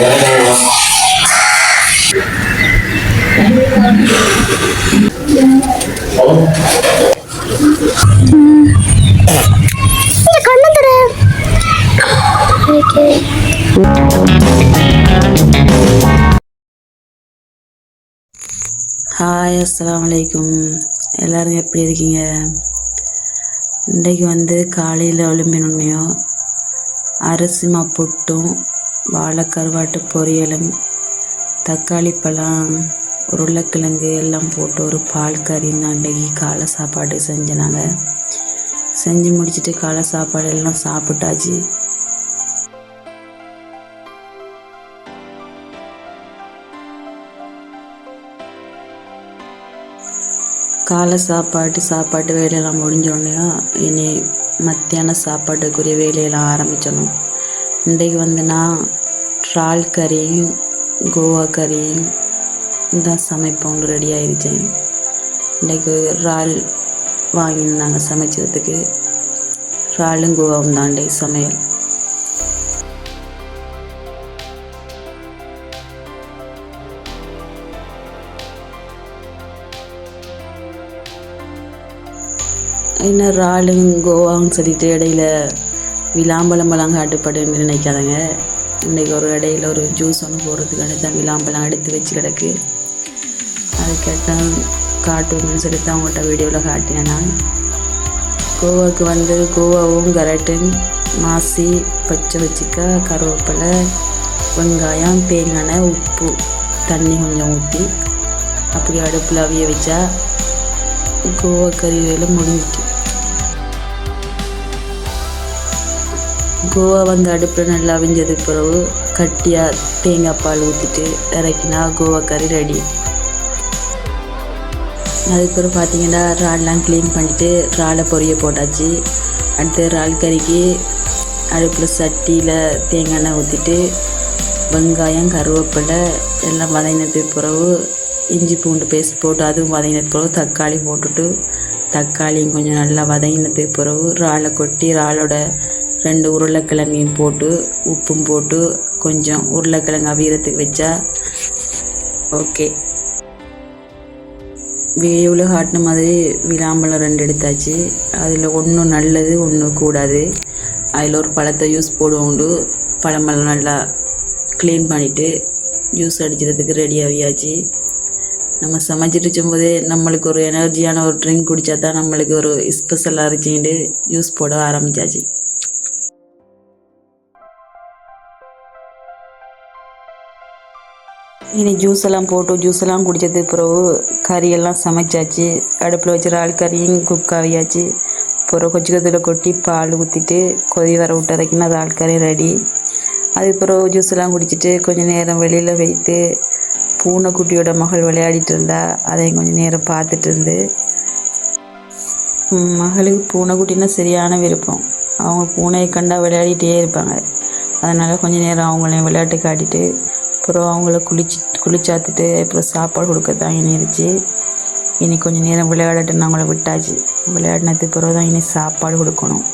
Hi, அஸ்ஸலாமு அலைக்கும். எல்லோரும் எப்படி இருக்கீங்க? இன்றைக்கு காலையில் எழும்பினோன்னையும் அரிசிமா புட்டும் வாழைக்கருவாட்டு பொரியலும் தக்காளி பழம் உருளைக்கிழங்கு எல்லாம் போட்டு ஒரு பால் கறின்னு அன்றைக்கி காலை சாப்பாடு செஞ்சனாங்க. செஞ்சு முடிச்சுட்டு காலை சாப்பாடு எல்லாம் சாப்பிட்டாச்சு. காலை சாப்பாட்டு வேலையெல்லாம் முடிஞ்சோடனே இனி மத்தியான சாப்பாட்டுக்குரிய வேலையெல்லாம் ஆரம்பிச்சிடணும். இன்றைக்கு நான் இறால் கறியும் கோவா கறியும் தான் சமைப்போம் ரெடி ஆயிடுச்சேன். இன்றைக்கு இறால் வாங்கியிருந்தாங்க சமைச்சதுக்கு. இறாலும் கோவாவும் தான் இன்றைக்கு சமையல். என்ன இறாலும் கோவான்னு சொல்லிட்டு இடையில விளாம்பழமெல்லாம் காட்டுப்படுன்னு நினைக்காதங்க. இன்றைக்கி ஒரு இடையில ஒரு ஜூஸ் ஒன்று போடுறதுக்கான தான் விளாம்பழம் எடுத்து வச்சு கிடக்கு. அது கேட்டால் காட்டுன்னு சொல்லிட்டு அவங்கள்ட்ட வீடியோவில் காட்டினேன். நான் கோவாவுக்கு கோவாவும் கரட்டும் மாசி பச்சை வச்சுக்காய் கருவேப்பிலை வெங்காயம் தேங்காய் உப்பு தண்ணி கொஞ்சம் ஊற்றி அப்படி அடுப்பில் அவிய வச்சா கோவா கறி வேலை முடிஞ்சிட்டு. கோவா அடுப்பில் நல்லா அவிஞ்சதுக்கு பிறகு கட்டியாக தேங்காய் பால் ஊற்றிட்டு இறக்கினா கோவா கறி ரெடி. அதுக்கு பிறகு பார்த்திங்கன்னா இறால்லாம் க்ளீன் பண்ணிவிட்டு இறாலை பொரிய போட்டாச்சு. அடுத்து இறால் கறிக்கு அடுப்பில் சட்டியில் தேங்காய் எண்ணெய் ஊற்றிட்டு வெங்காயம் கருவேப்பிலை எல்லாம் வதங்கினதுக்கு பிறகு இஞ்சி பூண்டு பேஸ்ட் போட்டு அதுவும் வதங்கினதுக்கு பிறகு தக்காளி போட்டுட்டு தக்காளியும் கொஞ்சம் நல்லா வதங்கினதுக்கு பிறகு இறாலை கொட்டி இறாலோட 2 உருளைக்கிழங்கையும் போட்டு உப்பும் போட்டு கொஞ்சம் உருளைக்கிழங்கு அவியறதுக்கு வச்சா ஓகே. வீடியோவில் காட்டின மாதிரி விளாம்பழம் 2 எடுத்தாச்சு. அதில் ஒன்று நல்லது ஒன்று கூடாது. அதில் ஒரு பழத்தை ஜூஸ் போடுவோண்டு பழமெல்லாம் நல்லா க்ளீன் பண்ணிவிட்டு ஜூஸ் அடிக்கிறதுக்கு ரெடி ஆகியாச்சு. நம்ம சமைச்சிட்டு இருக்கும்போதே நம்மளுக்கு ஒரு எனர்ஜியான ஒரு ட்ரிங்க் குடித்தா தான் நம்மளுக்கு ஒரு ஸ்பெஷலாக இருந்துச்சுட்டு ஜூஸ் போட ஆரம்பித்தாச்சு. இனி ஜூஸ் எல்லாம் குடித்ததுக்கு பிறகு கறியெல்லாம் சமைச்சாச்சு. அடுப்பில் வச்சு இறால் கறியும் குக் ஆகியாச்சு. பிறகு கொச்சிக்கத்தில் கொட்டி பால் ஊற்றிட்டு கொதி வர விட்டு இறக்கினா இறால் கறி ரெடி. அதுக்கு பிறகு ஜூஸ் எல்லாம் குடிச்சிட்டு கொஞ்சம் நேரம் வெளியில் வைத்து பூனைக்குட்டியோட மகள் விளையாடிட்டு இருந்தா. அதையும் கொஞ்சம் நேரம் பார்த்துட்டு இருந்து. மகளுக்கு பூனைக்குட்டின்னா சரியான விருப்பம். அவங்க பூனையை கண்டா விளையாடிட்டே இருப்பாங்க. அதனால் கொஞ்சம் நேரம் அவங்களையும் விளையாட்டு காட்டிட்டு அப்புறம் அவங்கள குளிச்சாத்துட்டு அப்புறம் சாப்பாடு கொடுக்கத்தான் இருந்துச்சு. இனி கொஞ்சம் நேரம் விளையாடட்டுன்னு அவங்கள விட்டாச்சு. விளையாடினதுக்கு பிறகு தான் இனி சாப்பாடு கொடுக்கணும்.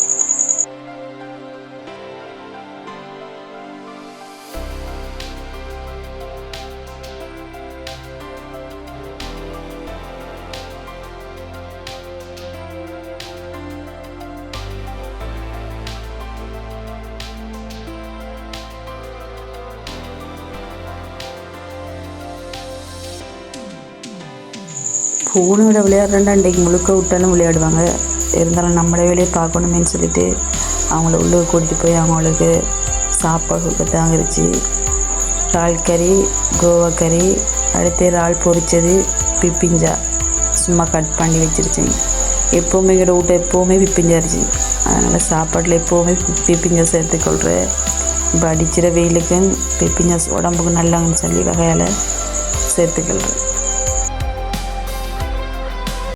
பூனையோட விளையாடுறா அன்றைக்கு முழுக்க விட்டாலும் விளையாடுவாங்க. இருந்தாலும் நம்மளே வேலையை பார்க்கணுமேன்னு சொல்லிட்டு அவங்கள உள்ளே கூட்டிகிட்டு போய் அவங்களுக்கு சாப்பாடு கொடுக்கத்தான் இருந்துச்சு. இறால் கறி கோவா கறி அடுத்து இறால் பொரிச்சது பிப்பிஞ்சா சும்மா கட் பண்ணி வச்சிருச்சேன். எப்போவுமே எங்களோட வீட்டை எப்போவுமே பிப்பிஞ்சாருச்சு. அதனால் சாப்பாட்டில் எப்போவுமே பிப்பிஞ்சா சேர்த்துக்கொள்கிறேன். இப்போ அடிச்சிட வெயிலுக்கும் பிப்பிஞ்சா உடம்புக்கு நல்லாங்கன்னு சொல்லி வகையால் சேர்த்துக்கொள்கிறேன்.